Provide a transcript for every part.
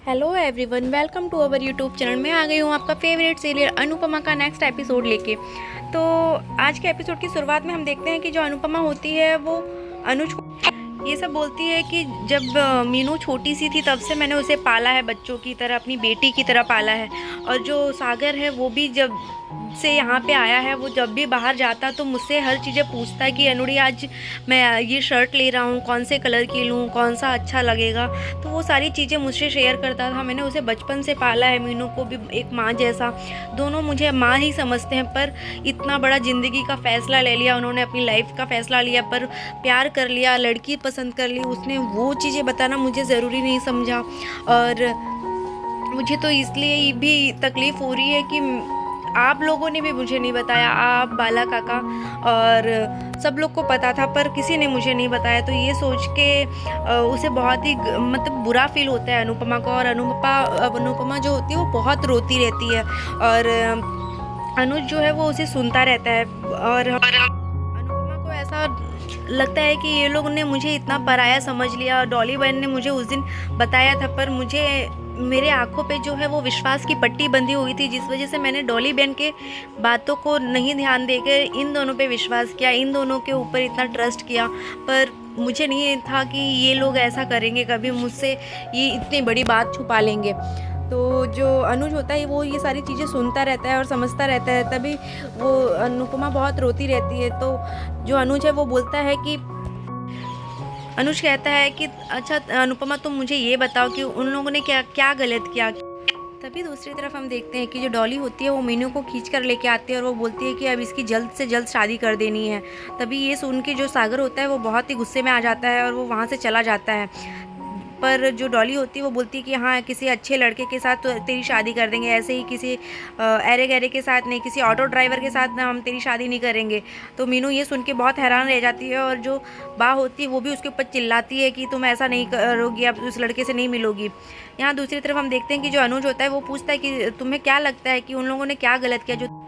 Hello everyone, welcome to our YouTube channel. मैं आ गई हूँ आपका फेवरेट सीरियल अनुपमा का नेक्स्ट एपिसोड लेके। तो आज के एपिसोड की शुरुआत में हम देखते हैं कि जो अनुपमा होती है वो अनुज को ये सब बोलती है कि जब मीनू छोटी सी थी तब से मैंने उसे पाला है, बच्चों की तरह, अपनी बेटी की तरह पाला है। और जो सागर है वो भी जब से यहाँ पे आया है, वो जब भी बाहर जाता तो मुझसे हर चीज़ें पूछता है कि अनुड़ी आज मैं ये शर्ट ले रहा हूँ, कौन से कलर की लूँ, कौन सा अच्छा लगेगा। तो वो सारी चीज़ें मुझसे शेयर करता था। मैंने उसे बचपन से पाला है, मीनू को भी एक माँ जैसा। दोनों मुझे माँ ही समझते हैं, पर इतना बड़ा ज़िंदगी का फ़ैसला ले लिया उन्होंने, अपनी लाइफ का फ़ैसला लिया, पर प्यार कर लिया, लड़की पसंद कर ली उसने। वो चीज़ें बताना मुझे ज़रूरी नहीं समझा। और मुझे तो इसलिए भी तकलीफ़ हो रही है कि आप लोगों ने भी मुझे नहीं बताया, आप, बाला काका और सब लोग को पता था पर किसी ने मुझे नहीं बताया। तो ये सोच के उसे बहुत ही मतलब बुरा फील होता है अनुपमा को। और अनुपमा जो होती है वो बहुत रोती रहती है। और अनुज जो है वो उसे सुनता रहता है। और अनुपमा को ऐसा लगता है कि ये लोग ने मुझे इतना पराया समझ लिया। डॉली बहन ने मुझे उस दिन बताया था, पर मुझे मेरे आंखों पे जो है वो विश्वास की पट्टी बंधी हुई थी, जिस वजह से मैंने डॉली बहन के बातों को नहीं ध्यान देकर इन दोनों पे विश्वास किया, इन दोनों के ऊपर इतना ट्रस्ट किया। पर मुझे नहीं था कि ये लोग ऐसा करेंगे, कभी मुझसे ये इतनी बड़ी बात छुपा लेंगे। तो जो अनुज होता है वो ये सारी चीज़ें सुनता रहता है और समझता रहता है, तभी वो अनुपमा बहुत रोती रहती है। तो जो अनुज है वो बोलता है कि अनुज कहता है कि अच्छा अनुपमा, तुम मुझे ये बताओ कि उन लोगों ने क्या क्या गलत किया। तभी दूसरी तरफ हम देखते हैं कि जो डॉली होती है वो मीनू को खींच कर लेके आती है और वो बोलती है कि अब इसकी जल्द से जल्द शादी कर देनी है। तभी ये सुन के जो सागर होता है वो बहुत ही गुस्से में आ जाता है और वो वहाँ से चला जाता है। पर जो डॉली होती है वो बोलती है कि हाँ, किसी अच्छे लड़के के साथ तो तेरी शादी कर देंगे, ऐसे ही किसी अरे गहरे के साथ नहीं, किसी ऑटो ड्राइवर के साथ ना हम तेरी शादी नहीं करेंगे। तो मीनू ये सुन के बहुत हैरान रह जाती है और जो बा होती है वो भी उसके ऊपर चिल्लाती है कि तुम ऐसा नहीं करोगी, अब उस लड़के से नहीं मिलोगी। यहाँ दूसरी तरफ हम देखते हैं कि जो अनुज होता है वो पूछता है कि तुम्हें क्या लगता है कि उन लोगों ने क्या गलत किया जो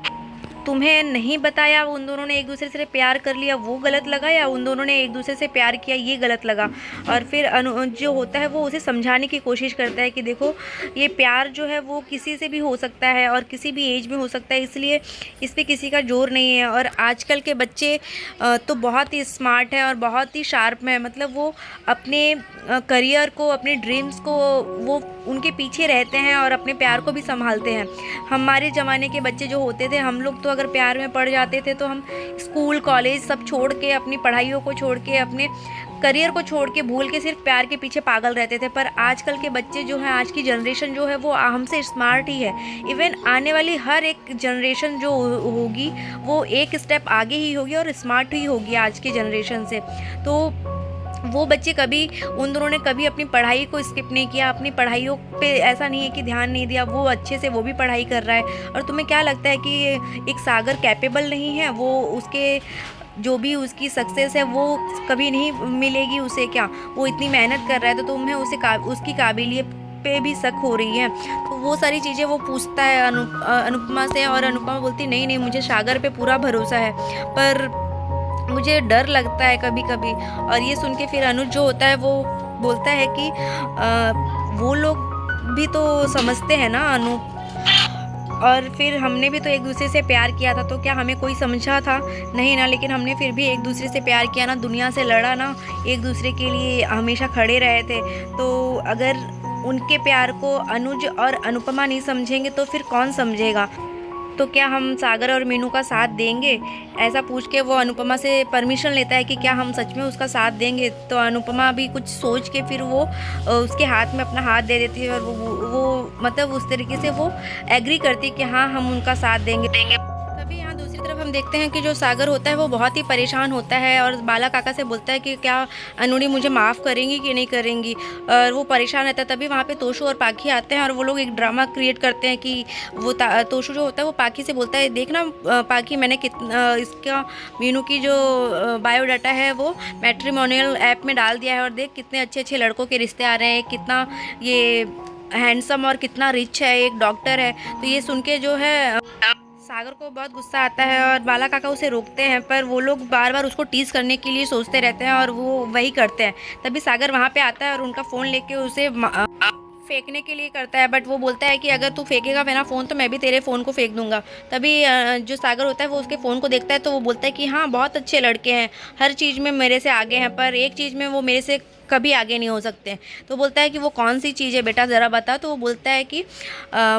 तुम्हें नहीं बताया। उन दोनों ने एक दूसरे से प्यार कर लिया वो गलत लगा, या उन दोनों ने एक दूसरे से प्यार किया ये गलत लगा। और फिर जो होता है वो उसे समझाने की कोशिश करता है कि देखो, ये प्यार जो है वो किसी से भी हो सकता है और किसी भी एज में हो सकता है, इसलिए इस पर किसी का जोर नहीं है। और आजकल के बच्चे तो बहुत ही स्मार्ट हैं और बहुत ही शार्प हैं, मतलब वो अपने करियर को, अपने ड्रीम्स को वो उनके पीछे रहते हैं और अपने प्यार को भी संभालते हैं। हमारे ज़माने के बच्चे जो होते थे, हम लोग तो अगर प्यार में पड़ जाते थे तो हम स्कूल कॉलेज सब छोड़ के, अपनी पढ़ाइयों को छोड़ के, अपने करियर को छोड़ के, भूल के सिर्फ प्यार के पीछे पागल रहते थे। पर आजकल के बच्चे जो हैं, आज की जनरेशन जो है वो हमसे स्मार्ट ही है। इवन आने वाली हर एक जनरेशन जो होगी वो एक स्टेप आगे ही होगी और स्मार्ट ही होगी आज की जनरेशन से। तो वो बच्चे कभी, उन दोनों ने कभी अपनी पढ़ाई को स्किप नहीं किया, अपनी पढ़ाइयों पे ऐसा नहीं है कि ध्यान नहीं दिया, वो अच्छे से वो भी पढ़ाई कर रहा है। और तुम्हें क्या लगता है कि एक सागर कैपेबल नहीं है? वो उसके जो भी उसकी सक्सेस है वो कभी नहीं मिलेगी उसे क्या? वो इतनी मेहनत कर रहा है तो तुम्हें उसकी काबिलियत पे भी शक हो रही है। तो वो सारी चीज़ें वो पूछता है अनुपमा से। और अनुपमा बोलती नहीं नहीं, मुझे सागर पे पूरा भरोसा है, पर मुझे डर लगता है कभी कभी। और ये सुन के फिर अनुज जो होता है वो बोलता है कि वो लोग भी तो समझते हैं ना अनु, और फिर हमने भी तो एक दूसरे से प्यार किया था, तो क्या हमें कोई समझा था? नहीं ना, लेकिन हमने फिर भी एक दूसरे से प्यार किया ना, दुनिया से लड़ा ना, एक दूसरे के लिए हमेशा खड़े रहे थे। तो अगर उनके प्यार को अनुज और अनुपमा नहीं समझेंगे तो फिर कौन समझेगा? तो क्या हम सागर और मीनू का साथ देंगे? ऐसा पूछ के वो अनुपमा से परमिशन लेता है कि क्या हम सच में उसका साथ देंगे। तो अनुपमा भी कुछ सोच के फिर वो उसके हाथ में अपना हाथ दे देती है और वो मतलब उस तरीके से वो एग्री करती है कि हाँ, हम उनका साथ देंगे। तभी यहाँ दूसरी तरफ हम देखते हैं कि जो सागर होता है वो बहुत ही परेशान होता है और बाला काका से बोलता है कि क्या अनुड़ी मुझे माफ़ करेंगी कि नहीं करेंगी। और वो परेशान रहता है। तभी वहाँ पे तोशु और पाखी आते हैं और वो लोग एक ड्रामा क्रिएट करते हैं कि वो तोशु जो होता है वो पाखी से बोलता है, देखना पाखी, मैंने कितना इसका मीनू की जो बायोडाटा है वो मैट्रिमोनियल ऐप में डाल दिया है, और देख कितने अच्छे अच्छे लड़कों के रिश्ते आ रहे हैं, कितना ये हैंडसम और कितना रिच है, एक डॉक्टर है। तो ये सुन के जो है सागर को बहुत गुस्सा आता है और बाला काका उसे रोकते हैं, पर वो लोग बार बार उसको टीज करने के लिए सोचते रहते हैं और वो वही करते हैं। तभी सागर वहाँ पे आता है और उनका फ़ोन लेके उसे फेंकने के लिए करता है, बट वो बोलता है कि अगर तू फेंकेगा मेरा फ़ोन तो मैं भी तेरे फ़ोन को फेंक दूंगा। तभी जो सागर होता है वो उसके फ़ोन को देखता है, तो वो बोलता है कि हाँ बहुत अच्छे लड़के हैं, हर चीज़ में मेरे से आगे हैं, पर एक चीज़ में वो मेरे से कभी आगे नहीं हो सकते। तो बोलता है कि वो कौन सी चीज़ है बेटा, ज़रा बता। तो वो बोलता है कि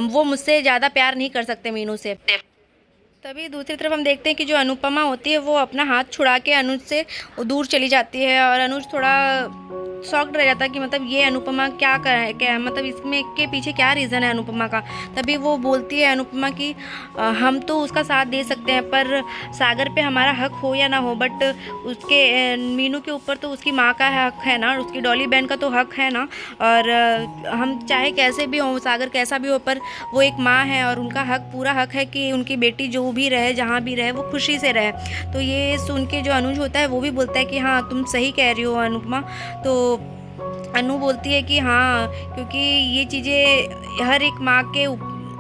वो मुझसे ज़्यादा प्यार नहीं कर सकते मीनू से। तभी दूसरी तरफ हम देखते हैं कि जो अनुपमा होती है वो अपना हाथ छुड़ा के अनुज से दूर चली जाती है, और अनुज थोड़ा शॉक्ड रह जाता है कि मतलब ये अनुपमा क्या कर क्या मतलब इसमें के पीछे क्या रीज़न है अनुपमा का। तभी वो बोलती है अनुपमा कि हम तो उसका साथ दे सकते हैं, पर सागर पे हमारा हक हो या ना हो, बट उसके मीनू के ऊपर तो उसकी माँ का हक है ना, उसकी डॉली बहन का तो हक है ना। और हम चाहे कैसे भी हो, सागर कैसा भी हो, पर वो एक माँ है और उनका हक, पूरा हक है कि उनकी बेटी जो भी रहे, जहाँ भी रहे, वो खुशी से रहे। तो ये सुन के जो अनुज होता है वो भी बोलता है कि हाँ तुम सही कह रही हो अनुपमा। तो अनु बोलती है कि हाँ, क्योंकि ये चीज़ें हर एक माँ के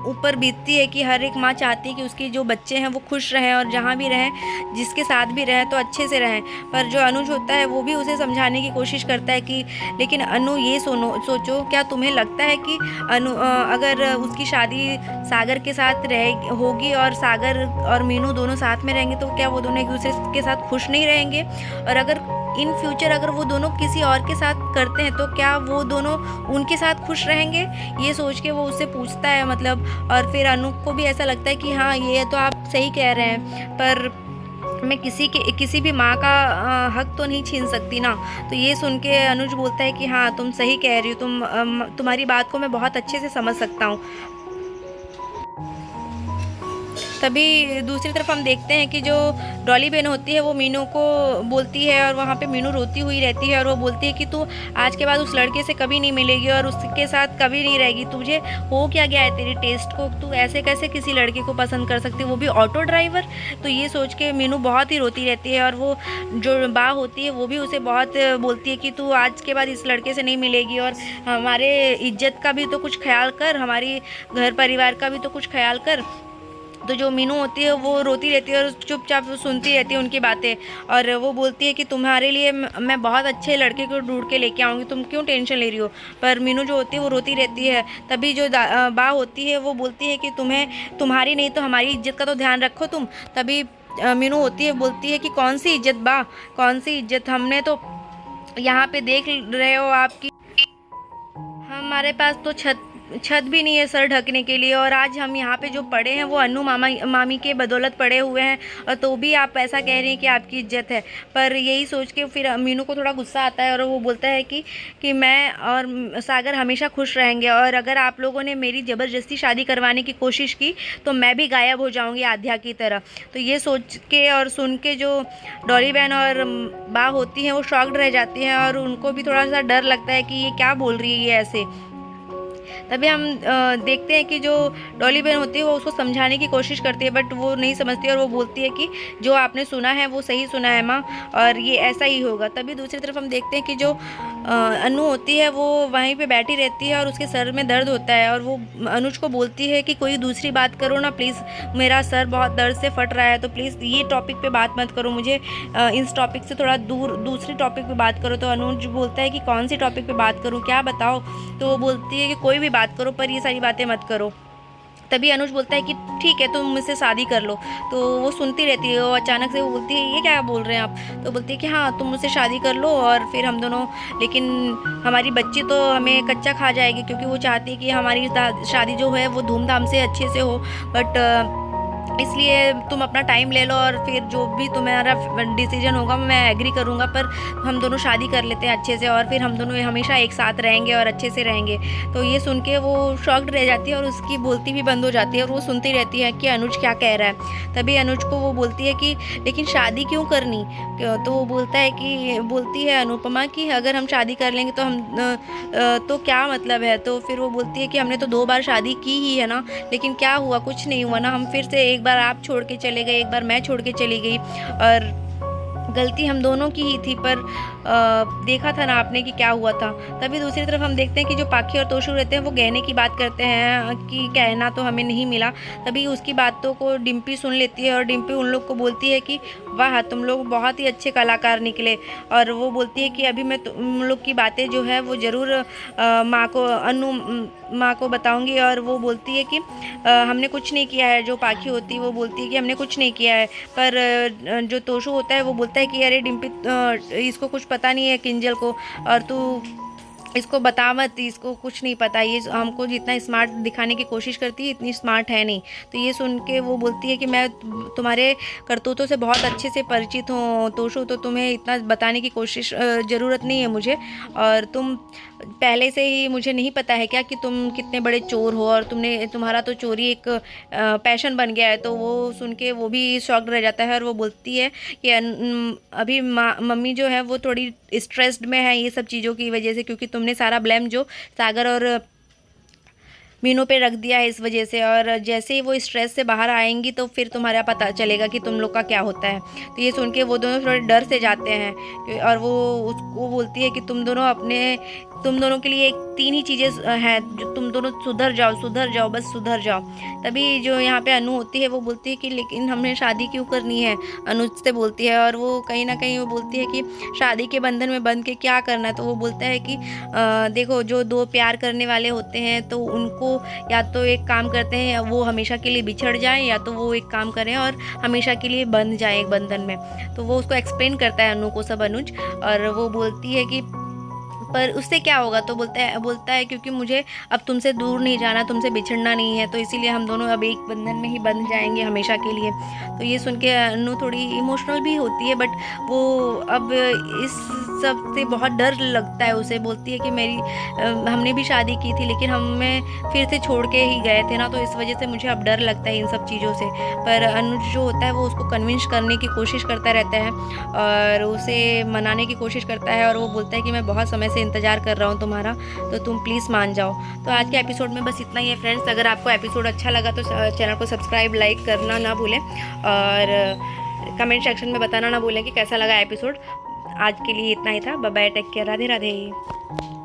ऊपर बीतती है कि हर एक माँ चाहती है कि उसके जो बच्चे हैं वो खुश रहें, और जहाँ भी रहें, जिसके साथ भी रहें तो अच्छे से रहें। पर जो अनुज होता है वो भी उसे समझाने की कोशिश करता है कि लेकिन अनु ये सोचो, क्या तुम्हें लगता है कि अगर उसकी शादी सागर के साथ रह होगी और सागर और मीनू दोनों साथ में रहेंगे, तो क्या वो दोनों एक दूसरे के साथ खुश नहीं रहेंगे? और अगर इन फ्यूचर अगर वो दोनों किसी और के साथ करते हैं तो क्या वो दोनों उनके साथ खुश रहेंगे? ये सोच के वो उससे पूछता है मतलब। और फिर अनूप को भी ऐसा लगता है कि हाँ ये तो आप सही कह रहे हैं, पर मैं किसी भी माँ का हक तो नहीं छीन सकती ना। तो ये सुन के अनुज बोलता है कि हाँ तुम सही कह रही हो, तुम्हारी बात को मैं बहुत अच्छे से समझ सकता हूँ। तभी दूसरी तरफ हम देखते हैं कि जो डॉली बहन होती है वो मीनू को बोलती है, और वहाँ पे मीनू रोती हुई रहती है, और वो बोलती है कि तू आज के बाद उस लड़के से कभी नहीं मिलेगी और उसके साथ कभी नहीं रहेगी। तुझे हो क्या गया है तेरी टेस्ट को, तू ऐसे कैसे किसी लड़के को पसंद कर सकती है, वो भी ऑटो ड्राइवर। तो ये सोच के मीनू बहुत ही रोती रहती है, और वो जो बा होती है वो भी उसे बहुत बोलती है कि तू आज के बाद इस लड़के से नहीं मिलेगी, और हमारे इज्जत का भी तो कुछ ख्याल कर, हमारी घर परिवार का भी तो कुछ ख्याल कर। तो जो मीनू होती है वो रोती रहती है और चुपचाप सुनती रहती है उनकी बातें, और वो बोलती है कि तुम्हारे लिए मैं बहुत अच्छे लड़के को ढूंढ के लेके आऊँगी, तुम क्यों टेंशन ले रही हो। पर मीनू जो होती है वो रोती रहती है। तभी जो बा होती है वो बोलती है कि तुम्हारी नहीं तो हमारी इज्जत का तो ध्यान रखो तुम। तभी मीनू होती है बोलती है कि कौन सी इज्जत बा, कौन सी इज्जत, हमने तो यहाँ पे देख रहे हो आपकी, हमारे पास तो छत भी नहीं है सर ढकने के लिए, और आज हम यहाँ पे जो पड़े हैं वो अनु मामी के बदौलत पड़े हुए हैं, और तो भी आप ऐसा कह रही हैं कि आपकी इज्जत है। पर यही सोच के फिर मीनू को थोड़ा गुस्सा आता है, और वो बोलता है कि मैं और सागर हमेशा खुश रहेंगे, और अगर आप लोगों ने मेरी ज़बरदस्ती शादी करवाने की कोशिश की तो मैं भी गायब हो जाऊँगी आध्या की तरह। तो ये सोच के और सुन के जो डॉली बहन और बा होती हैं वो शॉक्ड रह जाती हैं, और उनको भी थोड़ा सा डर लगता है कि ये क्या बोल रही है ये ऐसे। तभी हम देखते हैं कि जो डॉली बहन होती है वो उसको समझाने की कोशिश करती है, बट वो नहीं समझती, और वो बोलती है कि जो आपने सुना है वो सही सुना है माँ, और ये ऐसा ही होगा। तभी दूसरी तरफ हम देखते हैं कि जो अनु होती है वो वहीं पे बैठी रहती है और उसके सर में दर्द होता है, और वो अनुज को बोलती है कि कोई दूसरी बात करो ना प्लीज़, मेरा सर बहुत दर्द से फट रहा है, तो प्लीज़ ये टॉपिक पे बात मत करो, मुझे इस टॉपिक से थोड़ा दूसरी टॉपिक पे बात करो। तो अनुज बोलता है कि कौन सी टॉपिक पे बात करूँ, क्या बताओ। तो वो बोलती है कि कोई भी बात करो पर ये सारी बातें मत करो। तभी अनुज बोलता है कि ठीक है तुम मुझसे शादी कर लो। तो वो सुनती रहती है, वो अचानक से वो बोलती है ये क्या बोल रहे हैं आप। तो बोलती है कि हाँ तुम मुझसे शादी कर लो और फिर हम दोनों, लेकिन हमारी बच्ची तो हमें कच्चा खा जाएगी, क्योंकि वो चाहती है कि हमारी शादी जो है वो धूमधाम से अच्छे से हो, बट इसलिए तुम अपना टाइम ले लो और फिर जो भी तुम्हारा डिसीजन होगा मैं एग्री करूँगा, पर हम दोनों शादी कर लेते हैं अच्छे से, और फिर हम दोनों हमेशा एक साथ रहेंगे और अच्छे से रहेंगे। तो ये सुन के वो शॉक्ड रह जाती है और उसकी बोलती भी बंद हो जाती है, और वो सुनती रहती है कि अनुज क्या कह रहा है। तभी अनुज को वो बोलती है कि लेकिन शादी क्यों करनी। तो वो बोलती है अनुपमा कि अगर हम शादी कर लेंगे तो क्या मतलब है। तो फिर वो बोलती है कि हमने तो 2 बार शादी की ही है ना, लेकिन क्या हुआ, कुछ नहीं हुआ ना, हम फिर से एक बार आप छोड़ के चले गए, एक बार मैं छोड़ के चली गई, और गलती हम दोनों की ही थी, पर देखा था ना आपने कि क्या हुआ था। तभी दूसरी तरफ हम देखते हैं कि जो पाखी और तोशु रहते हैं वो गहने की बात करते हैं कि गहना तो हमें नहीं मिला। तभी उसकी बातों को डिम्पी सुन लेती है और डिम्पी उन लोग को बोलती है कि वाह, तुम लोग बहुत ही अच्छे कलाकार निकले। और वो बोलती है कि अभी मैं तुम लोग की बातें जो है वो ज़रूर माँ को, अनु माँ को बताऊंगी। और वो बोलती है कि हमने कुछ नहीं किया है। जो पाखी होती है वो बोलती है कि हमने कुछ नहीं किया है। पर जो तोशु होता है वो बोलता है कि अरे डिम्पी, इसको कुछ पता नहीं है किंजल को, और तू इसको बता मत, इसको कुछ नहीं पता, ये हमको जितना स्मार्ट दिखाने की कोशिश करती है इतनी स्मार्ट है नहीं। तो ये सुन के वो बोलती है कि मैं तुम्हारे करतूतों से बहुत अच्छे से परिचित हूँ तोशु, तो तुम्हें इतना बताने की कोशिश ज़रूरत नहीं है मुझे। और तुम पहले से ही मुझे नहीं पता है क्या कि तुम कितने बड़े चोर हो, और तुम्हारा तो चोरी एक पैशन बन गया है। तो वो सुन के वो भी शॉक्ड रह जाता है और वो बोलती है कि अभी मम्मी जो है वो थोड़ी स्ट्रेस्ड में है ये सब चीज़ों की वजह से, क्योंकि तुमने सारा ब्लेम जो सागर और मीनू पे रख दिया है इस वजह से। और जैसे ही वो स्ट्रेस से बाहर आएंगी तो फिर तुम्हारा पता चलेगा कि तुम लोग का क्या होता है। तो ये सुन के वो दोनों थोड़े डर से जाते हैं और वो उसको बोलती है कि तुम दोनों के लिए एक 3 ही चीज़ें हैं, जो तुम दोनों सुधर जाओ, बस सुधर जाओ। तभी जो यहाँ पे अनु होती है वो बोलती है कि लेकिन हमें शादी क्यों करनी है, अनुज से बोलती है। और वो कहीं ना कहीं वो बोलती है कि शादी के बंधन में बंध के क्या करना है। तो वो बोलता है कि देखो, जो 2 प्यार करने वाले होते हैं तो उनको या तो एक काम करते हैं, वो हमेशा के लिए बिछड़ जाएं, या तो वो एक काम करें और हमेशा के लिए बंध जाएं एक बंधन में। तो वो उसको एक्सप्लेन करता है अनु को सब, अनुज। और वो बोलती है कि पर उससे क्या होगा। तो बोलता है क्योंकि मुझे अब तुमसे दूर नहीं जाना, तुमसे बिछड़ना नहीं है, तो इसीलिए हम दोनों अब एक बंधन में ही बंध जाएंगे हमेशा के लिए। तो ये सुन के अनु थोड़ी इमोशनल भी होती है, बट वो अब इस सब से बहुत डर लगता है उसे। बोलती है कि हमने भी शादी की थी लेकिन हमें फिर से छोड़ के ही गए थे ना, तो इस वजह से मुझे अब डर लगता है इन सब चीज़ों से। पर अनुज जो होता है वो उसको कन्विंस करने की कोशिश करता रहता है और उसे मनाने की कोशिश करता है। और वो बोलता है कि मैं बहुत समय से इंतज़ार कर रहा हूँ तुम्हारा, तो तुम प्लीज़ मान जाओ। तो आज के एपिसोड में बस इतना ही है फ्रेंड्स। अगर आपको एपिसोड अच्छा लगा तो चैनल को सब्सक्राइब, लाइक करना ना भूलें, और कमेंट सेक्शन में बताना ना भूलें कि कैसा लगा एपिसोड। आज के लिए इतना ही था। Bye bye, take care, Radhe Radhe.